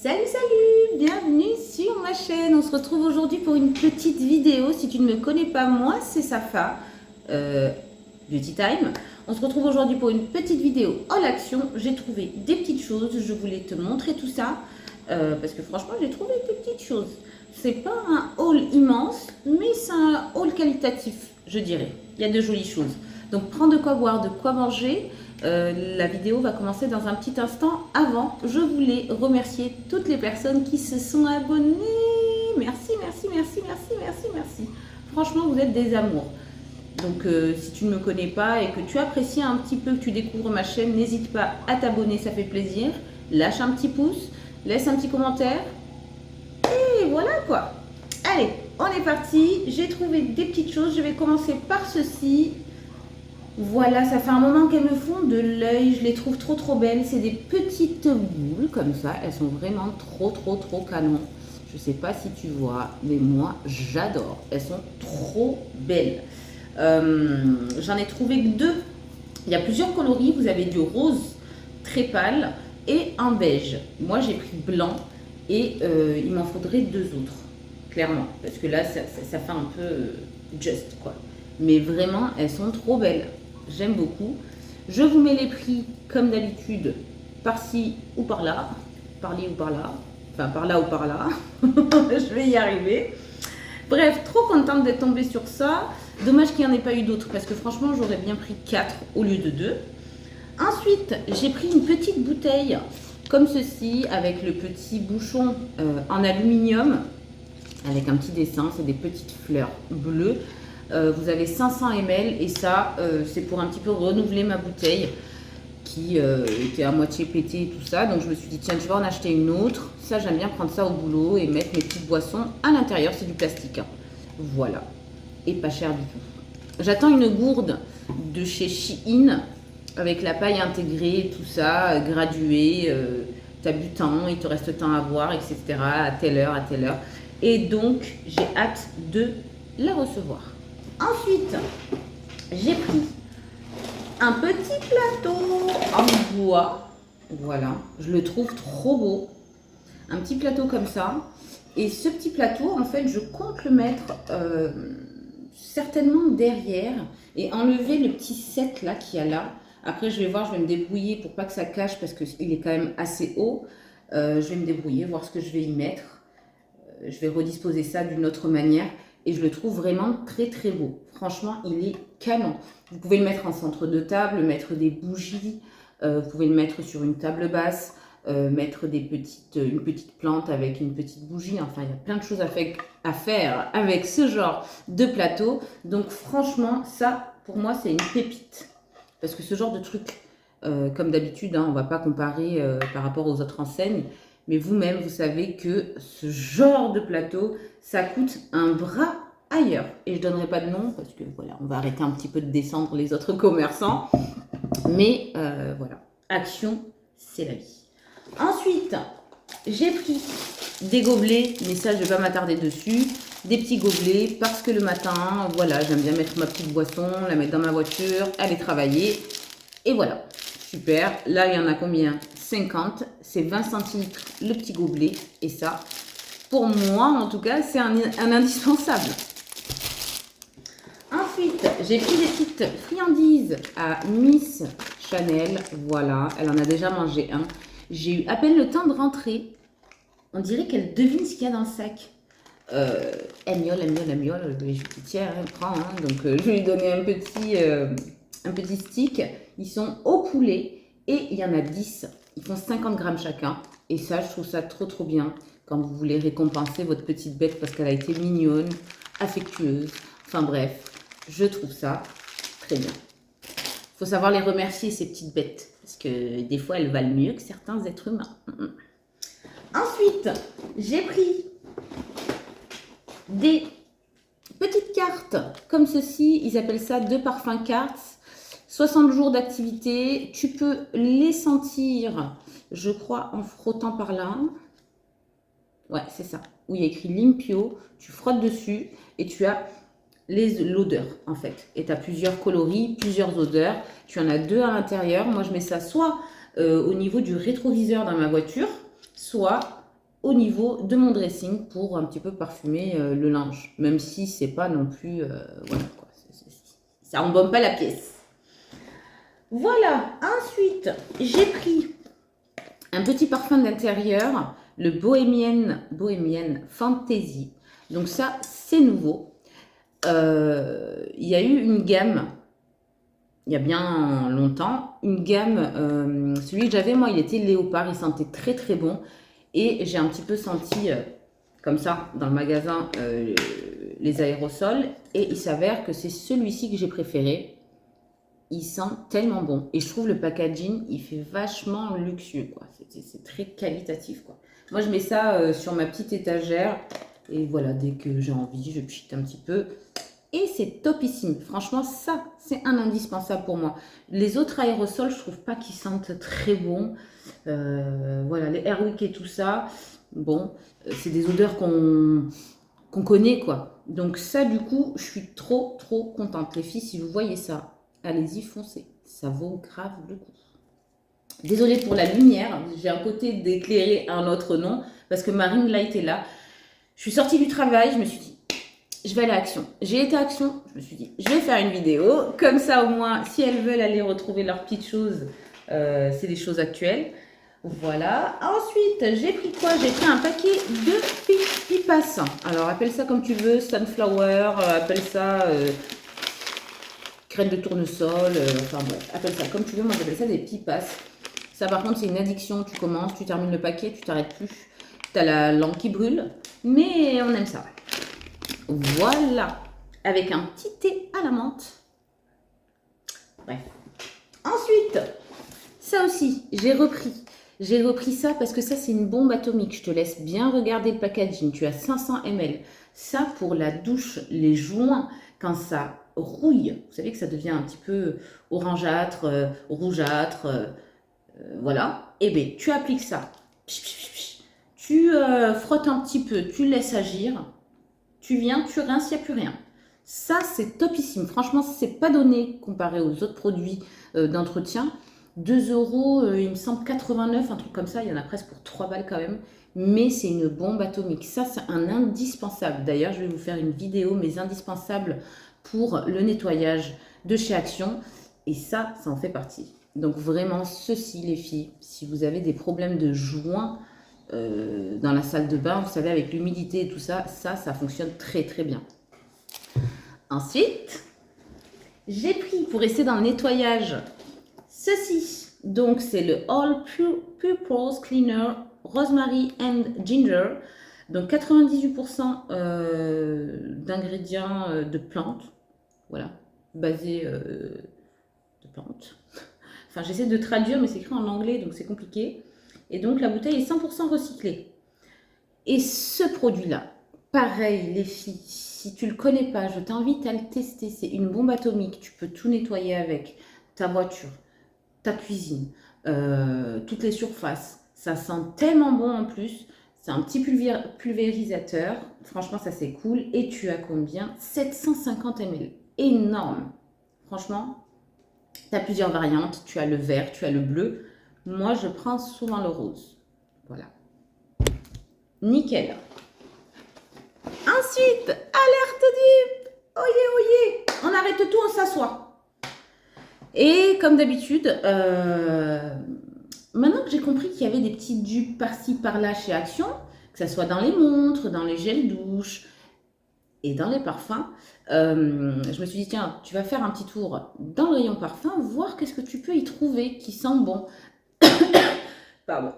Salut, salut! Bienvenue sur ma chaîne. On se retrouve aujourd'hui pour une petite vidéo. Si tu ne me connais pas, moi, c'est Safa, Beauty Time. On se retrouve aujourd'hui pour une petite vidéo en action. J'ai trouvé des petites choses. Je voulais te montrer tout ça parce que franchement, j'ai trouvé des petites choses. C'est pas un haul immense, mais c'est un haul qualitatif, je dirais. Il y a de jolies choses. Donc, prends de quoi boire, de quoi manger. La vidéo va commencer dans un petit instant. Avant, je voulais remercier toutes les personnes qui se sont abonnées. Merci, merci, merci, merci, merci, merci. Franchement, vous êtes des amours. Donc, si tu ne me connais pas et que tu apprécies un petit peu, que tu découvres ma chaîne, n'hésite pas à t'abonner, ça fait plaisir. Lâche un petit pouce, laisse un petit commentaire. Et voilà quoi. Allez, on est parti. J'ai trouvé des petites choses. Je vais commencer par ceci. Voilà, ça fait un moment qu'elles me font de l'œil, je les trouve trop belles. C'est des petites boules comme ça, elles sont vraiment trop canon. Je sais pas si tu vois, mais moi j'adore, elles sont trop belles. J'en ai trouvé que deux. Il y a plusieurs coloris, vous avez du rose très pâle et un beige. Moi j'ai pris blanc et il m'en faudrait deux autres, clairement, parce que là ça fait un peu juste quoi. Mais vraiment, elles sont trop belles. J'aime beaucoup. Je vous mets les prix, comme d'habitude, par-ci ou par-là. Par-li ou par-là. Enfin, par-là ou par-là. Je vais y arriver. Bref, trop contente d'être tombée sur ça. Dommage qu'il n'y en ait pas eu d'autres, parce que franchement, j'aurais bien pris 4 au lieu de 2. Ensuite, j'ai pris une petite bouteille, comme ceci, avec le petit bouchon en aluminium, avec un petit dessin, c'est des petites fleurs bleues. Vous avez 500 ml et ça, c'est pour un petit peu renouveler ma bouteille qui était à moitié pétée et tout ça. Donc je me suis dit, tiens, je vais en acheter une autre. Ça, j'aime bien prendre ça au boulot et mettre mes petites boissons à l'intérieur. C'est du plastique. Hein. Voilà. Et pas cher du tout. J'attends une gourde de chez Shein avec la paille intégrée et tout ça, graduée. T'as du temps, il te reste temps à voir, etc. À telle heure, à telle heure. Et donc, j'ai hâte de la recevoir. Ensuite, j'ai pris un petit plateau en bois. Voilà, je le trouve trop beau. Un petit plateau comme ça. Et ce petit plateau, en fait, je compte le mettre certainement derrière et enlever le petit set là qu'il y a là. Après, je vais voir, je vais me débrouiller pour pas que ça cache parce qu'il est quand même assez haut. Je vais me débrouiller, voir ce que je vais y mettre. Je vais redisposer ça d'une autre manière. Et je le trouve vraiment très beau. Franchement, il est canon. Vous pouvez le mettre en centre de table, mettre des bougies. Vous pouvez le mettre sur une table basse, mettre une petite plante avec une petite bougie. Enfin, il y a plein de choses à faire avec ce genre de plateau. Donc franchement, ça, pour moi, c'est une pépite. Parce que ce genre de truc, comme d'habitude, hein, on ne va pas comparer par rapport aux autres enseignes. Mais vous-même, vous savez que ce genre de plateau, ça coûte un bras ailleurs. Et je ne donnerai pas de nom parce que voilà, on va arrêter un petit peu de descendre les autres commerçants. Mais voilà, action, c'est la vie. Ensuite, j'ai pris des gobelets, mais ça, je ne vais pas m'attarder dessus. Des petits gobelets parce que le matin, voilà, j'aime bien mettre ma petite boisson, la mettre dans ma voiture, aller travailler. Et voilà, super. Là, il y en a combien ? 50, c'est 20 centilitres le petit gobelet. Et ça, pour moi, en tout cas, c'est un indispensable. Ensuite, j'ai pris des petites friandises à Miss Chanel. Voilà, elle en a déjà mangé un. J'ai eu à peine le temps de rentrer. On dirait qu'elle devine ce qu'il y a dans le sac. Elle miaule. Je lui dis, tiens, prends. Hein. Donc, je vais lui donner un petit stick. Ils sont au poulet et il y en a 10. Ils font 50 grammes chacun. Et ça, je trouve ça trop bien quand vous voulez récompenser votre petite bête parce qu'elle a été mignonne, affectueuse. Enfin bref, je trouve ça très bien. Il faut savoir les remercier, ces petites bêtes. Parce que des fois, elles valent mieux que certains êtres humains. Ensuite, j'ai pris des petites cartes comme ceci. Ils appellent ça 2 parfums cartes. 60 jours d'activité, tu peux les sentir, je crois, en frottant par là. Ouais, c'est ça. Où il y a écrit Limpio, tu frottes dessus et tu as l'odeur, en fait. Et tu as plusieurs coloris, plusieurs odeurs. Tu en as 2 à l'intérieur. Moi, je mets ça soit au niveau du rétroviseur dans ma voiture, soit au niveau de mon dressing pour un petit peu parfumer le linge. Même si c'est pas non plus... voilà, quoi. Ça embaume pas la pièce. Voilà. Ensuite, j'ai pris un petit parfum d'intérieur, le Bohemian Fantasy. Donc ça, c'est nouveau. Il y a eu une gamme, il y a bien longtemps, une gamme, celui que j'avais, moi, il était léopard, il sentait très très bon. Et j'ai un petit peu senti, comme ça, dans le magasin, les aérosols. Et il s'avère que c'est celui-ci que j'ai préféré. Il sent tellement bon. Et je trouve le packaging, il fait vachement luxueux, quoi. C'est très qualitatif, quoi. Moi, je mets ça sur ma petite étagère. Et voilà, dès que j'ai envie, je pchite un petit peu. Et c'est topissime. Franchement, ça, c'est un indispensable pour moi. Les autres aérosols, je trouve pas qu'ils sentent très bon. Voilà, les Airwick et tout ça, bon, c'est des odeurs qu'on connaît, quoi. Donc ça, du coup, je suis trop contente. Les filles, si vous voyez ça, allez-y, foncez. Ça vaut grave le coup. Désolée pour la lumière, j'ai un côté d'éclairer un autre nom, parce que ma ring light est là. Je suis sortie du travail, je me suis dit, je vais aller à Action. J'ai été à Action, je me suis dit, je vais faire une vidéo. Comme ça, au moins, si elles veulent aller retrouver leurs petites choses, c'est des choses actuelles. Voilà. Ensuite, j'ai pris quoi? J'ai pris un paquet de pipas. Alors, appelle ça comme tu veux, sunflower, appelle ça graines de tournesol, enfin bref, appelle ça comme tu veux. Moi, j'appelle ça des pipas. Ça, par contre, c'est une addiction. Tu commences, tu termines le paquet, tu t'arrêtes plus. Tu as la langue qui brûle, mais on aime ça. Voilà. Avec un petit thé à la menthe. Bref. Ensuite, ça aussi, j'ai repris. J'ai repris ça parce que ça, c'est une bombe atomique. Je te laisse bien regarder le packaging. Tu as 500 ml. Ça, pour la douche, les joints, quand ça rouille, vous savez que ça devient un petit peu orangeâtre, rougeâtre, voilà. Et bien, tu appliques ça. Tu frottes un petit peu, tu laisses agir. Tu viens, tu rinces, il n'y a plus rien. Ça, c'est topissime. Franchement, c'est pas donné comparé aux autres produits d'entretien. 2 euros, il me semble 89, un truc comme ça. Il y en a presque pour 3 balles quand même. Mais c'est une bombe atomique. Ça, c'est un indispensable. D'ailleurs, je vais vous faire une vidéo, mes indispensables pour le nettoyage de chez Action. Et ça en fait partie. Donc vraiment, ceci, les filles, si vous avez des problèmes de joints dans la salle de bain, vous savez, avec l'humidité et tout ça, ça fonctionne très bien. Ensuite, j'ai pris, pour rester dans le nettoyage, ceci. Donc, c'est le All Purpose Cleaner Rosemary and Ginger. Donc, 98% d'ingrédients de plantes. Voilà, basés de plantes. Enfin, j'essaie de traduire, mais c'est écrit en anglais, donc c'est compliqué. Et donc, la bouteille est 100% recyclée. Et ce produit-là, pareil, les filles, si tu ne le connais pas, je t'invite à le tester. C'est une bombe atomique. Tu peux tout nettoyer avec ta voiture, ta cuisine, toutes les surfaces. Ça sent tellement bon en plus. C'est un petit pulvérisateur. Franchement, ça c'est cool. Et tu as combien? 750 ml. Énorme. Franchement, tu as plusieurs variantes. Tu as le vert, tu as le bleu. Moi, je prends souvent le rose. Voilà. Nickel. Ensuite, alerte du oyez, on arrête tout, on s'assoit. Et comme d'habitude, maintenant que j'ai compris qu'il y avait des petites dupes par-ci, par-là chez Action, que ce soit dans les montres, dans les gels douche et dans les parfums, je me suis dit, tiens, tu vas faire un petit tour dans le rayon parfum, voir qu'est-ce que tu peux y trouver qui sent bon. Pardon.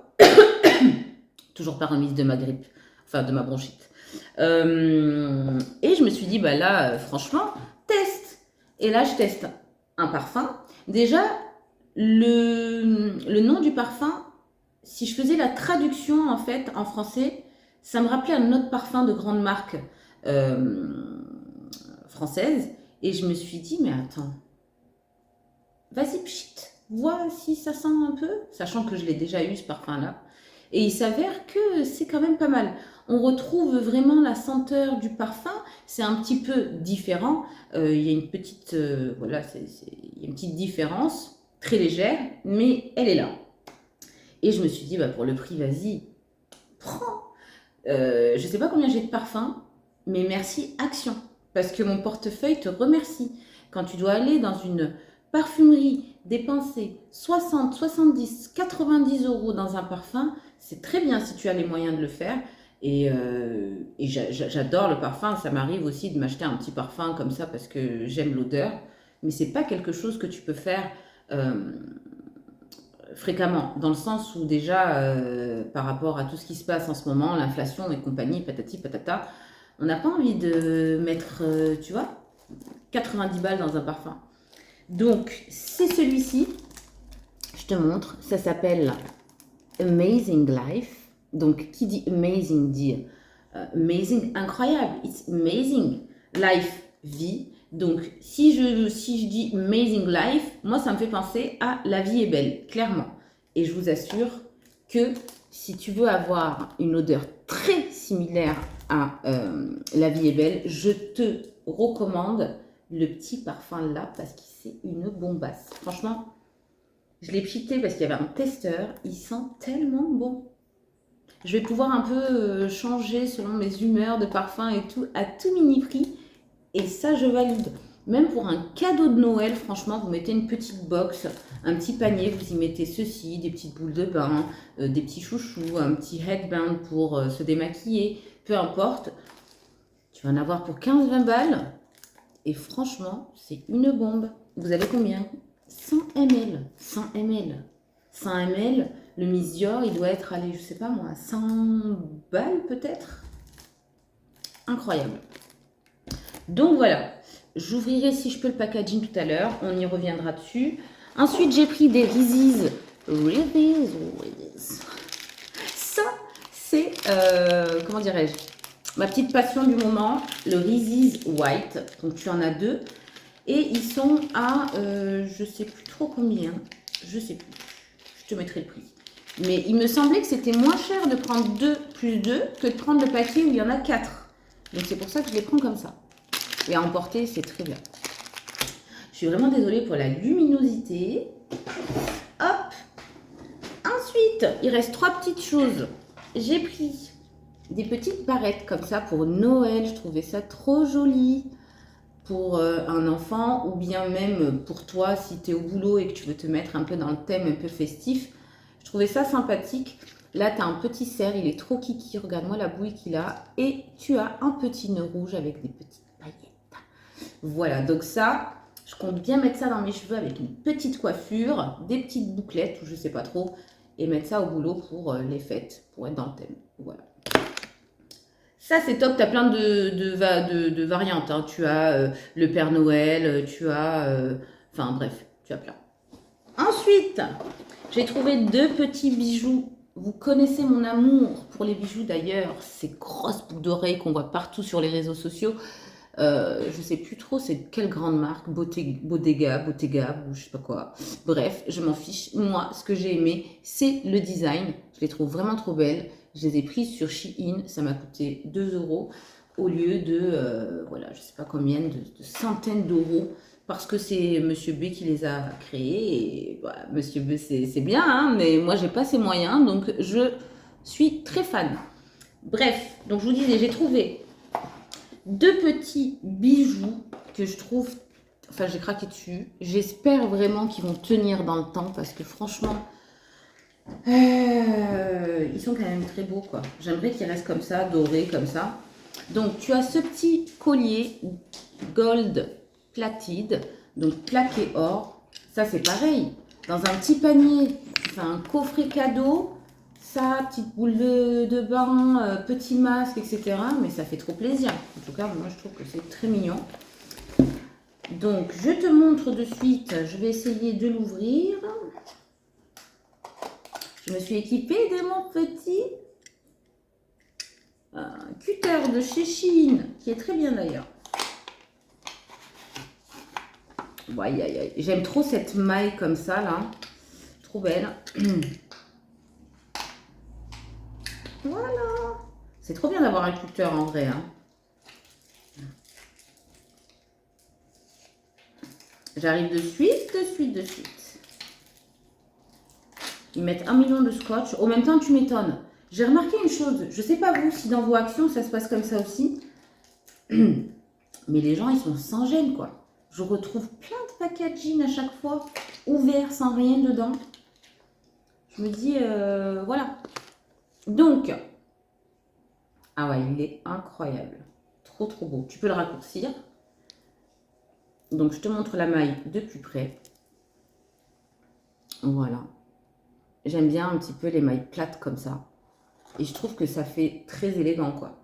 Toujours pas remise de ma grippe, enfin de ma bronchite. Et je me suis dit, bah là, franchement, teste. Et là, je teste un parfum. Déjà, le nom du parfum, si je faisais la traduction en fait en français, ça me rappelait un autre parfum de grande marque française. Et je me suis dit, mais attends, vas-y, pchit, vois si ça sent un peu, sachant que je l'ai déjà eu ce parfum-là. Et il s'avère que c'est quand même pas mal. On retrouve vraiment la senteur du parfum. C'est un petit peu différent. Il y a une petite, voilà, il y a une petite différence, très légère, mais elle est là. Et je me suis dit, bah, pour le prix, vas-y, prends. Je ne sais pas combien j'ai de parfums, mais merci Action. Parce que mon portefeuille te remercie. Quand tu dois aller dans une parfumerie, dépenser 60, 70, 90 euros dans un parfum, c'est très bien si tu as les moyens de le faire. Et j'adore le parfum. Ça m'arrive aussi de m'acheter un petit parfum comme ça parce que j'aime l'odeur. Mais c'est pas quelque chose que tu peux faire fréquemment, dans le sens où déjà, par rapport à tout ce qui se passe en ce moment, l'inflation et compagnie, patati patata, on n'a pas envie de mettre, tu vois, 90 balles dans un parfum. Donc, c'est celui-ci, je te montre, ça s'appelle Amazing Life. Donc, qui dit amazing dit amazing, incroyable, it's amazing. Life, vie. Donc, si je dis amazing life, moi, ça me fait penser à la vie est belle, clairement. Et je vous assure que si tu veux avoir une odeur très similaire à la vie est belle, je te recommande le petit parfum là parce que c'est une bombasse. Franchement, je l'ai pchité parce qu'il y avait un testeur. Il sent tellement bon. Je vais pouvoir un peu changer selon mes humeurs de parfum et tout, à tout mini prix. Et ça, je valide. Même pour un cadeau de Noël, franchement, vous mettez une petite box, un petit panier, vous y mettez ceci, des petites boules de bain, des petits chouchous, un petit headband pour se démaquiller, peu importe. Tu vas en avoir pour 15-20 balles. Et franchement, c'est une bombe. Vous avez combien? 100 ml. 100 ml. 100 ml. Le Misior, il doit être allé, je sais pas moi, 100 balles peut-être. Incroyable. Donc voilà, j'ouvrirai si je peux le packaging tout à l'heure, on y reviendra dessus. Ensuite, j'ai pris des Reese's. Ça, c'est, comment dirais-je, ma petite passion du moment, le Reese's White. Donc tu en as deux. Et ils sont à, je sais plus trop combien, je sais plus, je te mettrai le prix. Mais il me semblait que c'était moins cher de prendre 2 plus 2 que de prendre le paquet où il y en a 4. Donc c'est pour ça que je les prends comme ça. Et à emporter, c'est très bien. Je suis vraiment désolée pour la luminosité. Hop. Ensuite, il reste 3 petites choses. J'ai pris des petites barrettes comme ça pour Noël. Je trouvais ça trop joli pour un enfant ou bien même pour toi si tu es au boulot et que tu veux te mettre un peu dans le thème un peu festif. Je trouvais ça sympathique. Là, tu as un petit cerf, il est trop kiki. Regarde-moi la bouille qu'il a. Et tu as un petit nœud rouge avec des petites paillettes. Voilà, donc ça, je compte bien mettre ça dans mes cheveux avec une petite coiffure, des petites bouclettes ou je sais pas trop, et mettre ça au boulot pour les fêtes, pour être dans le thème. Voilà. Ça, c'est top, tu as plein de variantes. Hein. Tu as le Père Noël, tu as... Enfin bref, tu as plein. Ensuite, j'ai trouvé 2 petits bijoux. Vous connaissez mon amour pour les bijoux d'ailleurs, ces grosses boucles d'oreilles qu'on voit partout sur les réseaux sociaux. Je sais plus trop c'est quelle grande marque, Bottega, ou je sais pas quoi. Bref, je m'en fiche. Moi, ce que j'ai aimé, c'est le design. Je les trouve vraiment trop belles. Je les ai prises sur Shein. Ça m'a coûté 2 euros au lieu de, voilà, je sais pas combien, de centaines d'euros. Parce que c'est Monsieur B qui les a créés. Et voilà, Monsieur B, c'est bien, hein, mais moi, j'ai pas ces moyens. Donc, je suis très fan. Bref, donc je vous disais, j'ai trouvé 2 petits bijoux que je trouve, enfin j'ai craqué dessus. J'espère vraiment qu'ils vont tenir dans le temps parce que franchement, ils sont quand même très beaux quoi. J'aimerais qu'ils restent comme ça, dorés comme ça. Donc tu as ce petit collier gold plated, donc plaqué or. Ça c'est pareil, dans un petit panier, enfin un coffret cadeau. Ça, petite boule de bain, petit masque, etc. Mais ça fait trop plaisir. En tout cas, moi, je trouve que c'est très mignon. Donc, je te montre de suite. Je vais essayer de l'ouvrir. Je me suis équipée de mon petit cutter de chez Shein, qui est très bien d'ailleurs. Ouais, j'aime trop cette maille comme ça, là. Trop belle. Voilà. C'est trop bien d'avoir un cutter en vrai. Hein. J'arrive de suite. Ils mettent 1 million de scotch. Au même temps, tu m'étonnes. J'ai remarqué une chose, je ne sais pas vous si dans vos actions ça se passe comme ça aussi, mais les gens ils sont sans gêne quoi. Je retrouve plein de packaging à chaque fois, ouverts sans rien dedans. Je me dis, voilà. Donc, ah ouais, il est incroyable. Trop trop beau. Tu peux le raccourcir. Donc, je te montre la maille de plus près. Voilà. J'aime bien un petit peu les mailles plates comme ça. Et je trouve que ça fait très élégant, quoi.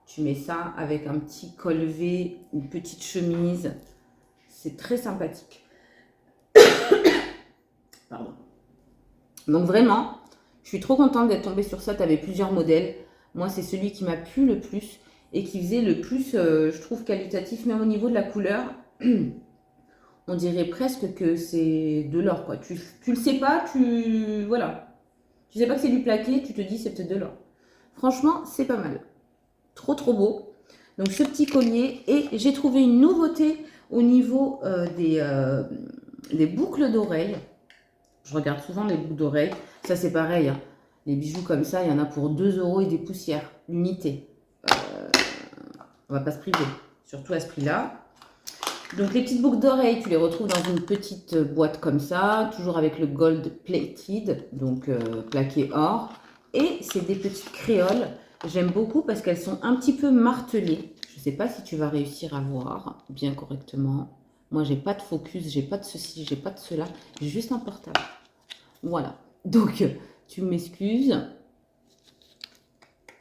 Tu mets ça avec un petit col V, une petite chemise. C'est très sympathique. Pardon. Donc vraiment, je suis trop contente d'être tombée sur ça. Tu avais plusieurs modèles. Moi, c'est celui qui m'a plu le plus et qui faisait le plus, je trouve, qualitatif, même au niveau de la couleur. On dirait presque que c'est de l'or, quoi. Tu le sais pas, voilà. Tu sais pas que c'est du plaqué, tu te dis c'est peut-être de l'or. Franchement, c'est pas mal. Trop, trop beau. Donc, ce petit collier. Et j'ai trouvé une nouveauté au niveau des boucles d'oreilles. Je regarde souvent les boucles d'oreilles. Ça, c'est pareil. Hein. Les bijoux comme ça, il y en a pour 2 € et des poussières. L'unité. On va pas se priver. Surtout à ce prix-là. Donc, les petites boucles d'oreilles, tu les retrouves dans une petite boîte comme ça. Toujours avec le gold plated. Donc, plaqué or. Et c'est des petites créoles. J'aime beaucoup parce qu'elles sont un petit peu martelées. Je ne sais pas si tu vas réussir à voir bien correctement. Moi, j'ai pas de focus, j'ai pas de ceci, j'ai pas de cela. J'ai juste un portable. Voilà. Donc, tu m'excuses.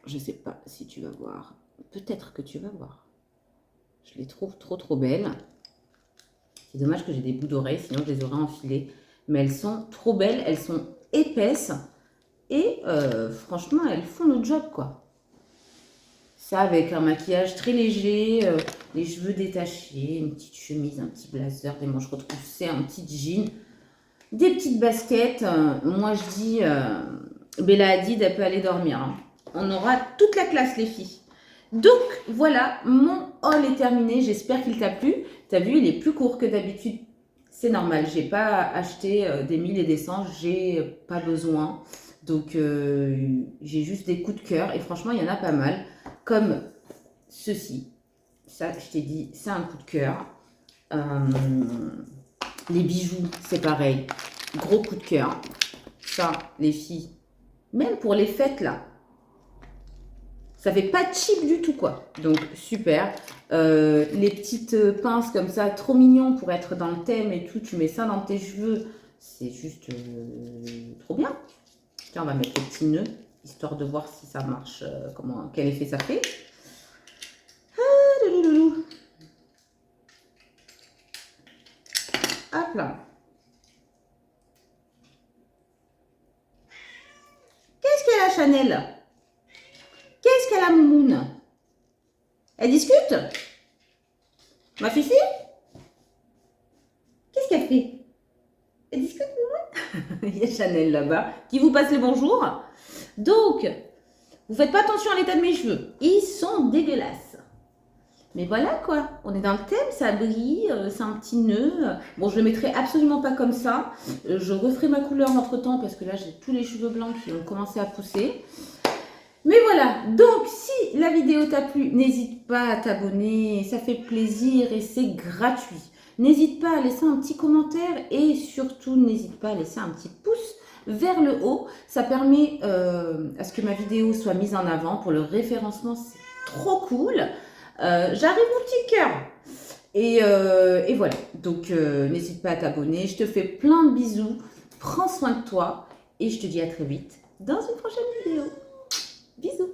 Je ne sais pas si tu vas voir. Peut-être que tu vas voir. Je les trouve trop, trop belles. C'est dommage que j'ai des bouts d'oreilles, sinon je les aurais enfilées. Mais elles sont trop belles, elles sont épaisses. Et franchement, elles font le job, quoi. Ça avec un maquillage très léger, les cheveux détachés, une petite chemise, un petit blazer, des manches retroussées, un petit jean, des petites baskets. Moi, je dis, Bella Hadid, elle peut aller dormir. Hein. On aura toute la classe, les filles. Donc, voilà, mon haul est terminé. J'espère qu'il t'a plu. Tu as vu, il est plus court que d'habitude. C'est normal, j'ai pas acheté des 1000 et des 100, j'ai pas besoin. Donc, j'ai juste des coups de cœur. Et franchement, il y en a pas mal. Comme ceci. Ça, je t'ai dit, c'est un coup de cœur. Les bijoux, c'est pareil. Gros coup de cœur. Ça, les filles, même pour les fêtes, là. Ça fait pas cheap du tout, quoi. Donc, super. Les petites pinces comme ça, trop mignon pour être dans le thème et tout. Tu mets ça dans tes cheveux. C'est juste trop bien. Tiens, on va mettre le petit nœud, histoire de voir si ça marche, quel effet ça fait. Hop là. Qu'est-ce qu'elle a, Chanel? Qu'est-ce qu'elle a, Moumoune? Elle discute? Ma fifi? Qu'est-ce qu'elle fait? Elle discute, Moumoune? Il y a Chanel là-bas qui vous passe les bonjours. Donc, vous faites pas attention à l'état de mes cheveux. Ils sont dégueulasses. Mais voilà quoi, on est dans le thème, ça brille, c'est un petit nœud. Bon, je le mettrai absolument pas comme ça. Je referai ma couleur entre temps parce que là, j'ai tous les cheveux blancs qui ont commencé à pousser. Mais voilà, donc si la vidéo t'a plu, n'hésite pas à t'abonner, ça fait plaisir et c'est gratuit. N'hésite pas à laisser un petit commentaire et surtout n'hésite pas à laisser un petit pouce vers le haut. Ça permet à ce que ma vidéo soit mise en avant pour le référencement, c'est trop cool. J'arrive mon petit cœur. Et voilà, donc n'hésite pas à t'abonner. Je te fais plein de bisous. Prends soin de toi et je te dis à très vite dans une prochaine vidéo. Bisous.